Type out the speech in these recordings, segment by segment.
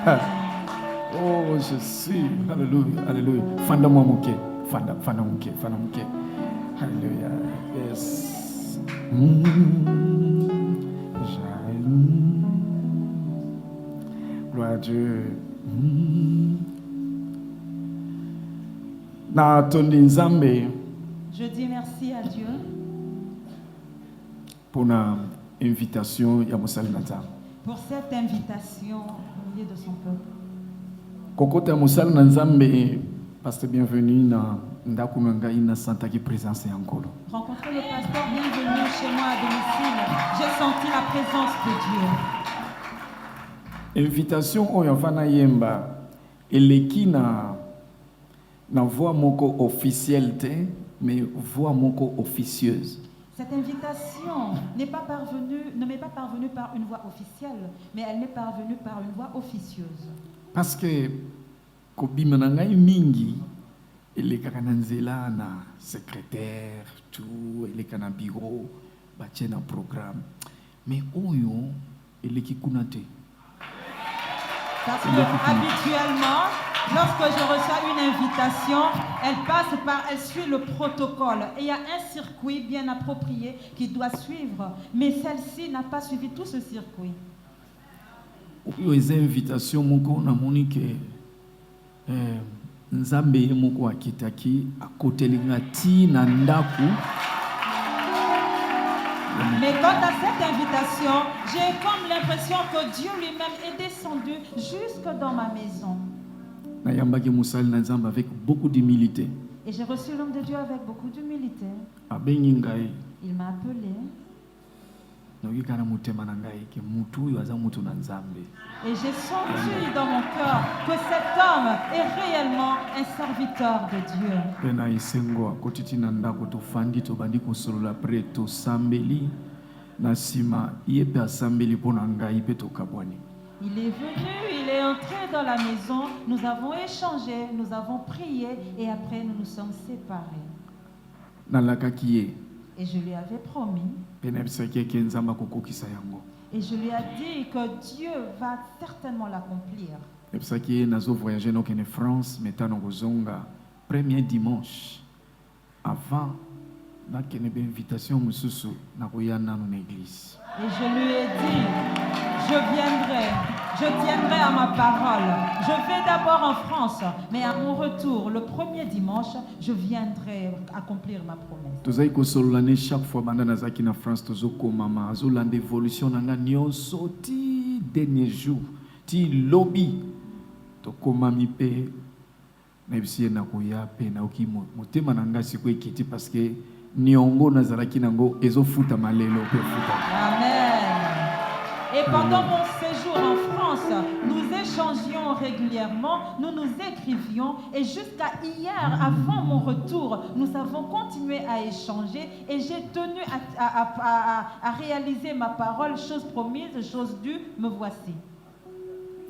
Oh, je suis. Alléluia, alléluia. Fanda moi mouké. Fanda mouké. Alléluia. Yes. Gloire à Dieu. Na tondi nzambe. Je dis merci à Dieu pour la invitation ya mosali nata. Pour cette invitation au milieu de son peuple. Kokota mosali na nzambe, pasteur bienvenue na ndako na ngai na santaki présence ya nkolo. Rencontrer le pasteur bienvenue chez moi à domicile. J'ai senti la présence de Dieu. Invitation oyo vana yemba eleki na voix moko officielle te, mais voix moko officieuse. Cette invitation ne m'est pas parvenue par une voix officielle, mais elle m'est parvenue par une voix officieuse. Parce que kobima na ngai mingi elekaka na nzela na secrétaire tout eleka na bureau batie na programme, mais oyo eleki kuna te. Parce que habituellement, lorsque je reçois une invitation, elle suit le protocole. Et il y a un circuit bien approprié qui doit suivre. Mais celle-ci n'a pas suivi tout ce circuit. Les invitations, moko na monique, nzambe moko akitaki akotelinga ti na ndaku. Mais quant à cette invitation, j'ai comme l'impression que Dieu lui-même est descendu jusque dans ma maison. Avec beaucoup d'humilité. Et j'ai reçu l'homme de Dieu avec beaucoup d'humilité. Il m'a appelé. Et j'ai senti dans mon cœur que cet homme est réellement un serviteur de Dieu. Il est venu, il est entré dans la maison, nous avons échangé, nous avons prié et après nous nous sommes séparés. Et je lui avais promis. Et je lui ai dit que Dieu va certainement l'accomplir. Premier dimanche avant invitation église. Et je lui ai dit, je tiendrai à ma parole. Je vais d'abord en France, mais à mon retour, le premier dimanche, je viendrai accomplir ma promesse. Chaque fois que je suis en France, je suis en évolution ti dernier jour, ti lobby, to komami pe nebisi na koya pe na oki motema nanga siko ekiti parce que niongo nazalaki nango ezofuta malelo pe futa. Amen. Et pendant mon séjour en France, nous échangions régulièrement, nous nous écrivions et jusqu'à hier, avant mon retour, nous avons continué à échanger et j'ai tenu à réaliser ma parole, chose promise, chose due, me voici.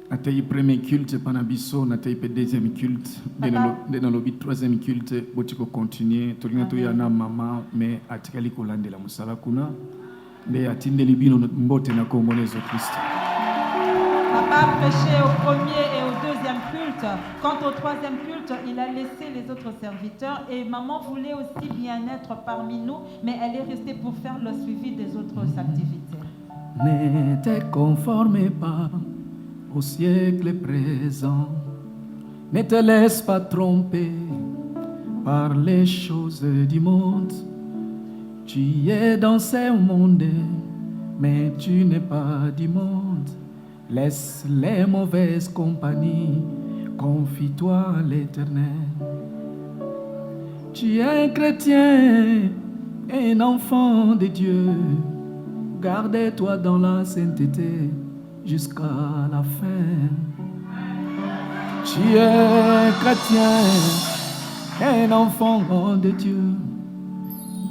Nathalie premier culte panabiso, Nathalie deuxième culte, dans le troisième culte, botiko continuer, tolina toyana mama mais atikali kolande la musala kuna, mais atindeli bino mbote na congolaise Christ. Papa a prêché au premier et au deuxième culte. Quant au troisième culte, il a laissé les autres serviteurs et maman voulait aussi bien être parmi nous, mais elle est restée pour faire le suivi des autres activités. Ne te conforme pas au siècle présent, ne te laisse pas tromper par les choses du monde. Tu es dans ce monde, mais tu n'es pas du monde. Laisse les mauvaises compagnies, confie-toi à l'Éternel. Tu es un chrétien, un enfant de Dieu. Garde-toi dans la sainteté jusqu'à la fin. Tu es chrétien, un enfant de Dieu.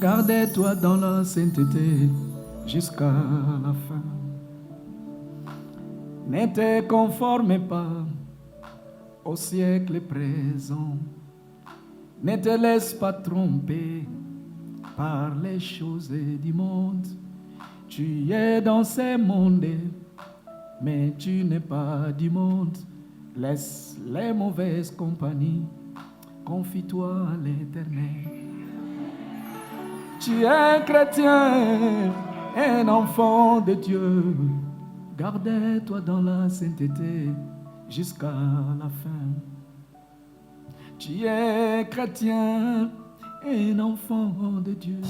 Garde-toi dans la sainteté jusqu'à la fin. Ne te conforme pas au siècle présent. Ne te laisse pas tromper par les choses du monde. Tu es dans ce monde, mais tu n'es pas du monde. Laisse les mauvaises compagnies, confie-toi à l'Éternel. Tu es chrétien, un enfant de Dieu. Garde-toi dans la sainteté jusqu'à la fin. Tu es chrétien, un enfant de Dieu.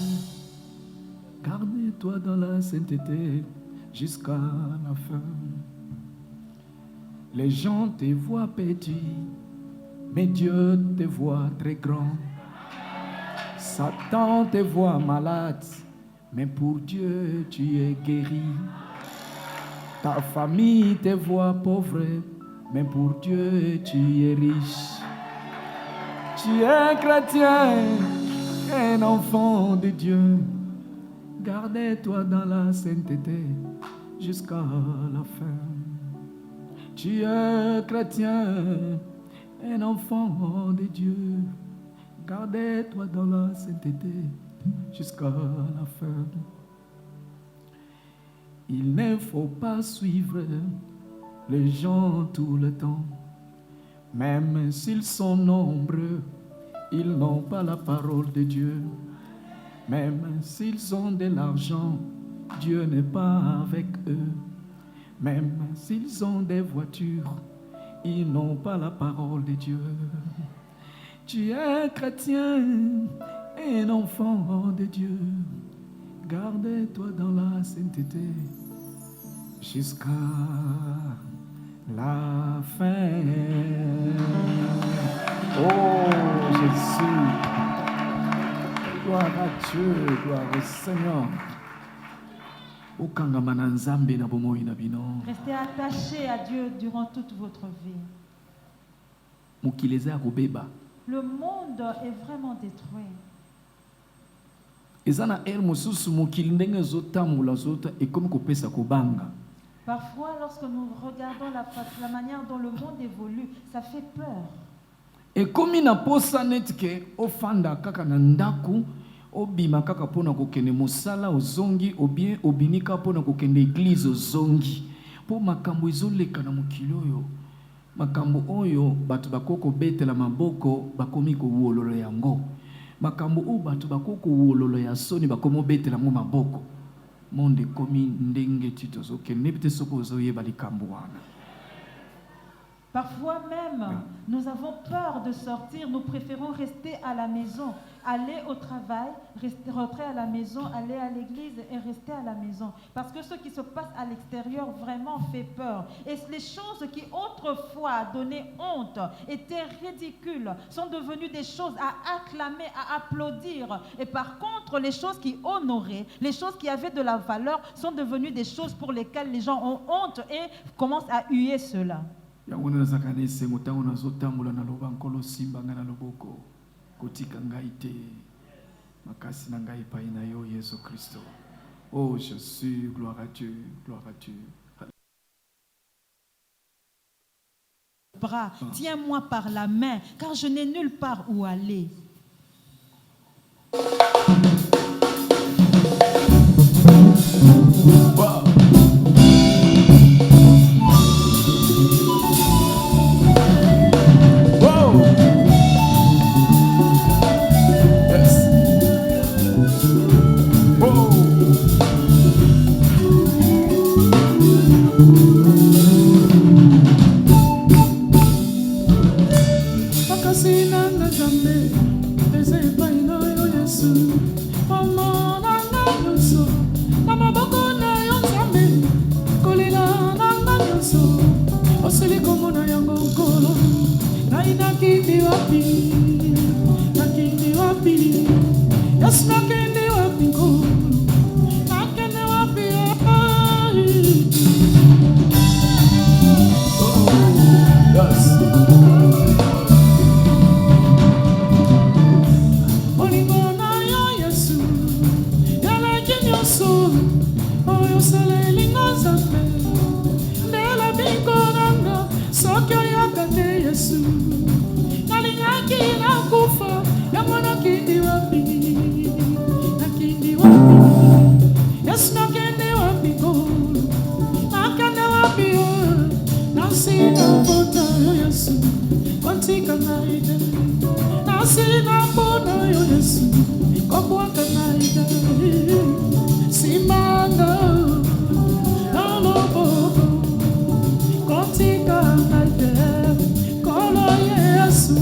Garde-toi dans la sainteté jusqu'à la fin. Les gens te voient petit, mais Dieu te voit très grand. Satan te voit malade, mais pour Dieu tu es guéri. Ta famille te voit pauvre, mais pour Dieu tu es riche. Tu es chrétien, un enfant de Dieu. Garde-toi dans la sainteté jusqu'à la fin. Tu es chrétien, un enfant de Dieu. Garde-toi dans la sainteté jusqu'à la fin. Il ne faut pas suivre les gens tout le temps. Même s'ils sont nombreux, ils n'ont pas la parole de Dieu. Même s'ils ont de l'argent, Dieu n'est pas avec eux. Même s'ils ont des voitures, ils n'ont pas la parole de Dieu. Tu es chrétien, un enfant de Dieu. Garde-toi dans la sainteté jusqu'à la fin. Oh Jésus, gloire à Dieu, gloire au Seigneur. Restez attachés à Dieu durant toute votre vie. Le monde est vraiment détruit. Parfois, lorsque nous regardons la manière dont le monde évolue, ça fait peur. Et comme il n'a pas ça net que ofanda kaka na ndaku obima kaka pona kokende mosala ozongi obien obinika pona kokende église ozongi po makambo ezoleka na mokili oyo makambo oyo bato bakoko betela maboko bakomi ko wololo yango makambo o bato bakoko wololo ya soni bakomo betela mo maboko monde komi ndenge titozo kende bite soko zoyeba likambo wana. Parfois même, nous avons peur de sortir, nous préférons rester à la maison, aller au travail, rentrer à la maison, aller à l'église et rester à la maison. Parce que ce qui se passe à l'extérieur vraiment fait peur. Et les choses qui autrefois donnaient honte, étaient ridicules, sont devenues des choses à acclamer, à applaudir. Et par contre, les choses qui honoraient, les choses qui avaient de la valeur, sont devenues des choses pour lesquelles les gens ont honte et commencent à huer cela. Yango nazakane semutango nazotambola na lobankolo simba ngana loboko kotika ngai te makasi na ngai pa ina yo Yesu Kristo. Oh Jésus, gloire à Dieu, gloire à Dieu. Bras, tiens-moi par la main, car je n'ai nulle part où aller. Wow. Yes, kotika naide nasina mbona yo Yesu kobwaka naide simanga naloboko kotika naide kolo Yesu.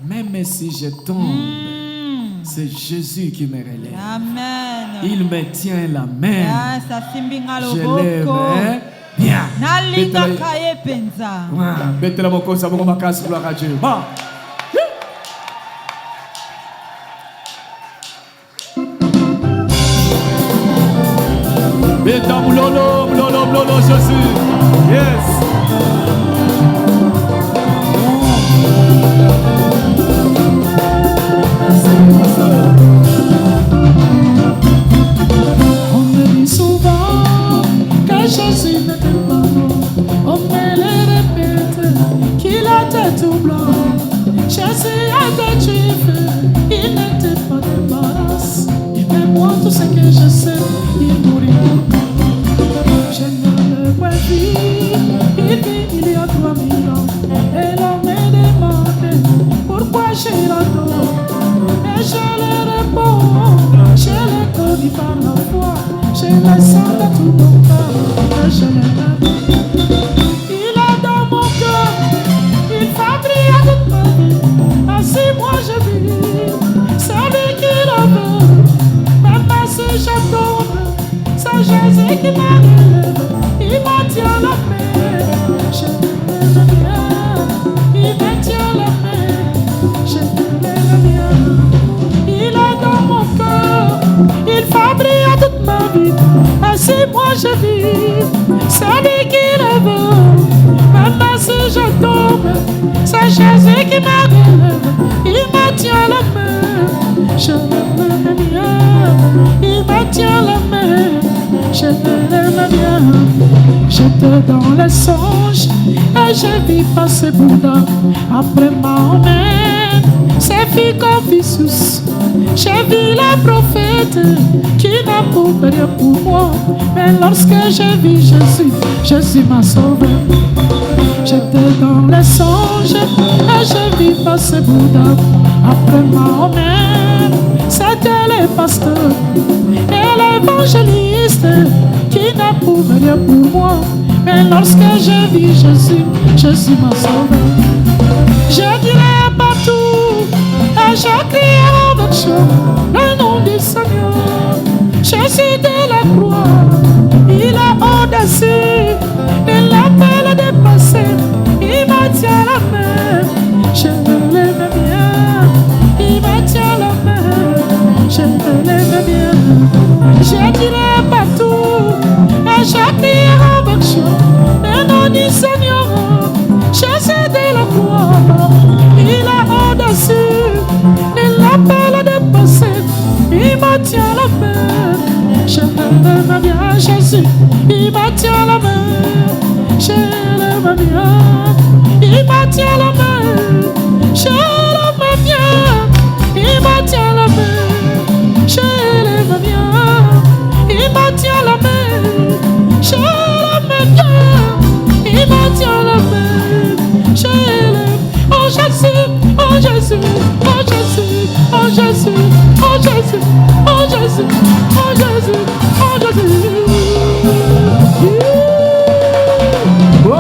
Même si je tombe, c'est Jésus qui me relève. Amen. Il me tient la main. Je lève bien. Mettez-la mon cause, mon macasse, gloire à Dieu. Bon. Mettez-moi lolo, Jésus. Yes. On me dit souvent que Jésus n'était pas bon. On me le répète qu'il était tout blanc. Jésus était tué, il n'était pas de barasse. Mais moi, tout ce que je sais, il mourit pour moi. Je ne le vois plus, il vit il y a 3000 ans. Et l'on me demande pourquoi j'ai l'adore. Et je le réponds, je le connais par la foi. Je le sens de tout mon cœur, et je l'aime. Il est dans mon cœur, il va briller toute ma vie. Ainsi moi je vis, c'est lui qui le veut. Même si je tombe, c'est Jésus qui me relève. Il me tient la main, je l'aime bien. Il me tient la main, je l'aime bien. Il est dans mon cœur, il va briller toute ma vie. Ainsi moi je vis, c'est lui qui le veut. Même si je tombe, c'est Jésus qui me relève. Il me tient la main, je l'aime bien. Il me tient la main, je l'aime bien. J'étais dans les songes et j'ai vu passer Bouddha. Après Mahomet, c'est vu Confucius. J'ai vu les prophètes qui n'a pour rien pour moi. Mais lorsque j'ai vu Jésus, Jésus m'a sauvé. J'étais dans les songes et j'ai vu passer Bouddha. Après Mahomet, c'était les pasteurs et l'évangéliste qui n'a pour rien pour moi. Mais lorsque j'ai vu Jésus, Jésus m'a sauvé. Je dirai partout et je crierai avec joie le nom du Seigneur. Jésus de la croix, il est au-dessus de l'appel de passé. Il me tient la main, je l'aime bien. Il me tient la main, je l'aime bien. Je dirai partout et m'a tient la main. Je l'aime bien, Jésus, il m'a tient la main. Je l'aime bien, il m'a tient la main. Je l'aime bien, il m'a tient la main. Je l'aime bien, il m'a tient la main. Je l'aime bien, il m'a tient la main. Je l'aime. Oh Jésus, oh Jésus, oh Jésus, oh Jésus, oh Jésus, oh Jésus, oh Jésus, oh Jésus. Wow!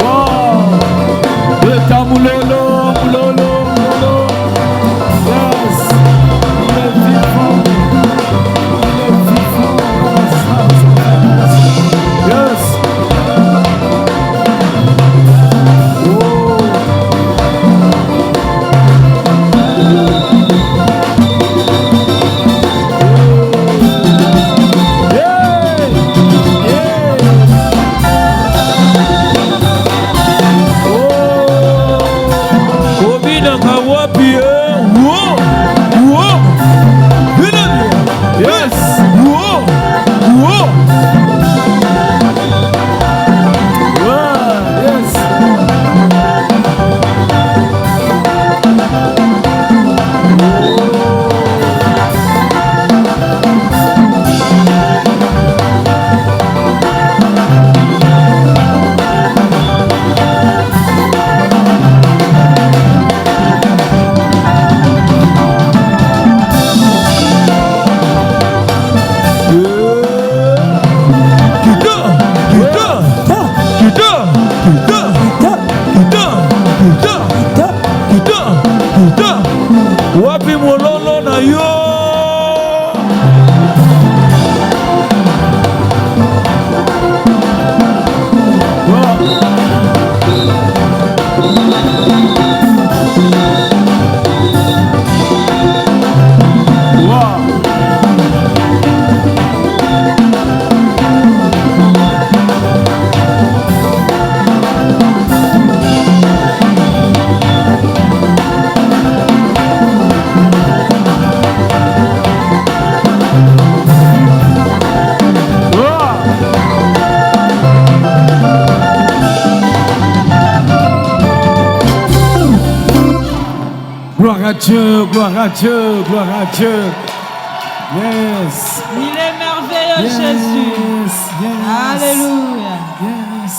Wow! Le tamulolo, mulolo, mulolo. Yes! Il est vivant. Il est vivant. Yes! Wapi mololo na yo? Gloire à Dieu, gloire à Dieu, gloire à Dieu. Yes. Il est merveilleux, Yes. Jésus. Yes. Alléluia. Yes.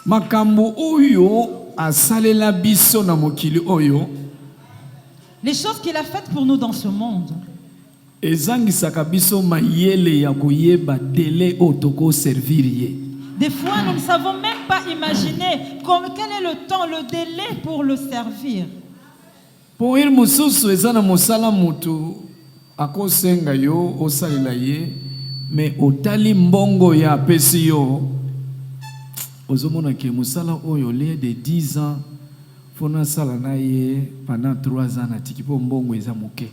Makambo oyo asalela biso na mokili oyo. Les choses qu'il a faites pour nous dans ce monde. Ezangisaka biso mayele ya koyeba délai otoko servir ye. Des fois, nous ne savons même pas imaginer quel est le temps, le délai pour le servir. Pour il mususu ezana mosala mutu akosenga yo osalela ye mais otali mbongo ya apesi yo ozomona ke mosala oyo le de 10 ans fona sala na ye pendant 3 ans atiki po mbongo eza moke.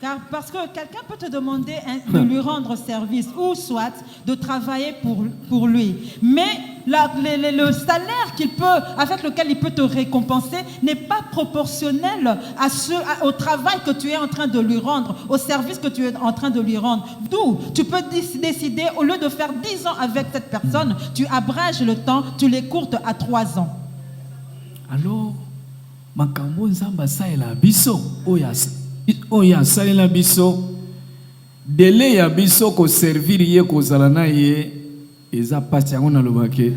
Car parce que quelqu'un peut te demander de lui rendre service ou soit de travailler pour lui. Mais le salaire avec lequel il peut te récompenser n'est pas proportionnel au travail que tu es en train de lui rendre, au service que tu es en train de lui rendre. D'où tu peux décider, au lieu de faire 10 ans avec cette personne, tu abrèges le temps, tu l'écourtes à 3 ans. Alors, makambo nzamba saela biso oya salela biso délai ya biso ko servir ye kozala na ye eza pasi yango na lobake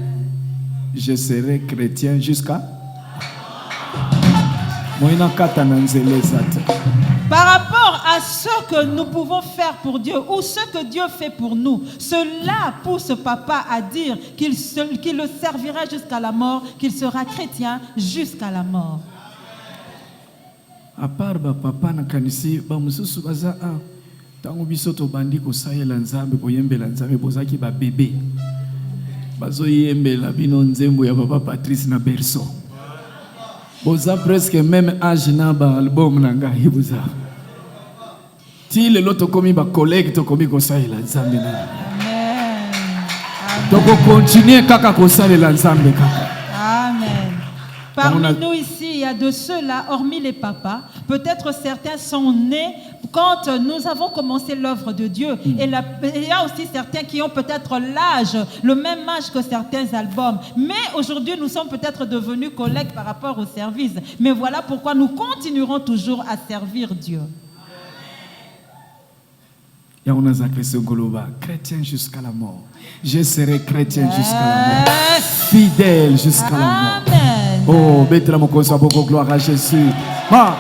je serai chrétien jusqu'à moina kata na nzela ezata. Par rapport à ce que nous pouvons faire pour Dieu ou ce que Dieu fait pour nous, cela pousse papa à dire qu'il le servira jusqu'à la mort, qu'il sera chrétien jusqu'à la mort. À part papa na kanisi ba mususu baza tango biso to bandi ko sayela nzambe ko yembela nzambe bozaki ba bébé bazo yembela bino nzembo ya papa Patrice na berceau boza presque même âge na ba album na ngai boza ti lelo to komi ba collègue to komi ko sayela nzambe na amen to ko continuer kaka ko sayela nzambe kaka amen Parmi nous ici, il y a de ceux-là, hormis les papas, peut-être certains sont nés quand nous avons commencé l'œuvre de Dieu. Et il y a aussi certains qui ont peut-être l'âge, le même âge que certains albums. Mais aujourd'hui, nous sommes peut-être devenus collègues par rapport au service. Mais voilà pourquoi nous continuerons toujours à servir Dieu. Chrétien jusqu'à la mort. Je serai chrétien jusqu'à la mort. Fidèle jusqu'à la mort. Amen. Oh, mettez-la mon conseil, beaucoup gloire à Jésus. Ah.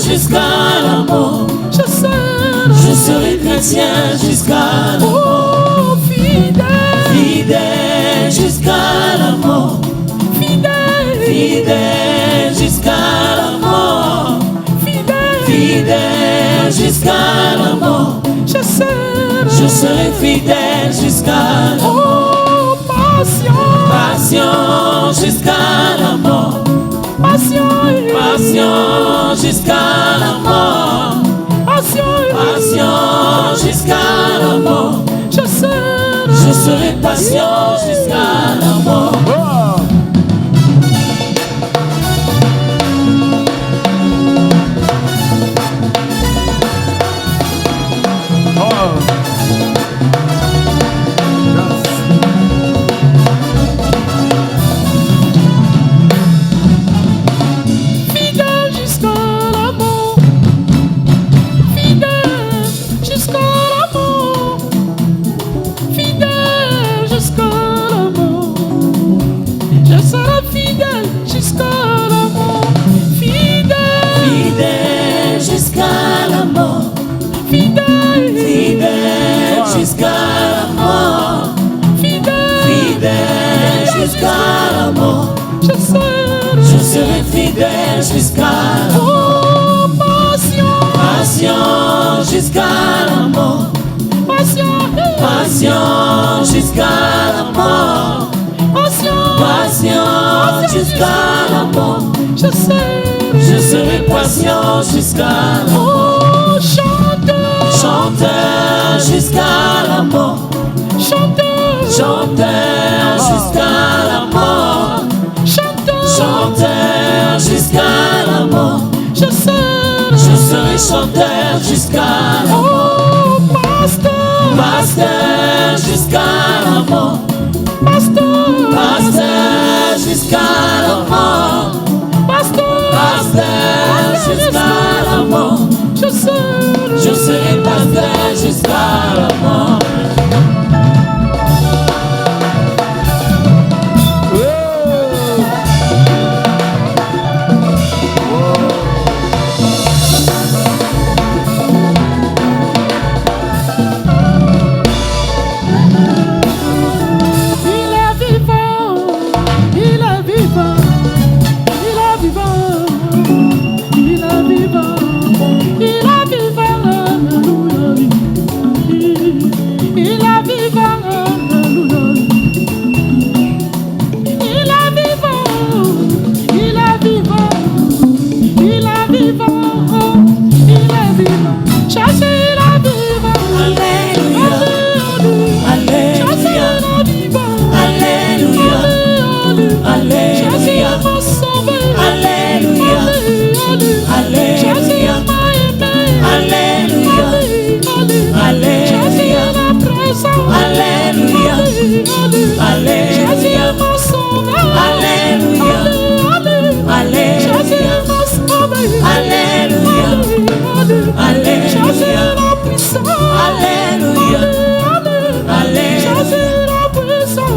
Jusqu'à la mort, je serai chrétien jusqu'à la mort, fidèle jusqu'à la mort, fidèle jusqu'à la mort, fidèle jusqu'à la mort, je serai fidèle jusqu'à la mort, passion jusqu'à la mort. Passion jusqu'à la mort. Passion jusqu'à la mort. Je serai patient jusqu'à la mort. Je serai fidèle jusqu'à la mort. Passion jusqu'à la mort. Passion jusqu'à la mort. Passion jusqu'à la mort. Je serai patient jusqu'à la mort. Chanteur jusqu'à la mort. Chanteur jusqu'à la mort. Chanteur jusqu'à la mort. Je serai chanteur jusqu'à la mort. Pasteur jusqu'à la mort. Pasteur jusqu'à la mort. Pasteur jusqu'à la mort. Je serai pasteur jusqu'à la mort.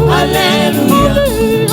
Alléluia.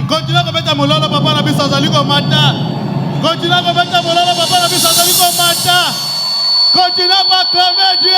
Continue à mettre mon lolo, papa, la bise à Zaliko Mata. Continue à mettre mon lolo, papa, la bise à Zaliko Mata. Continue à acclamer Dieu.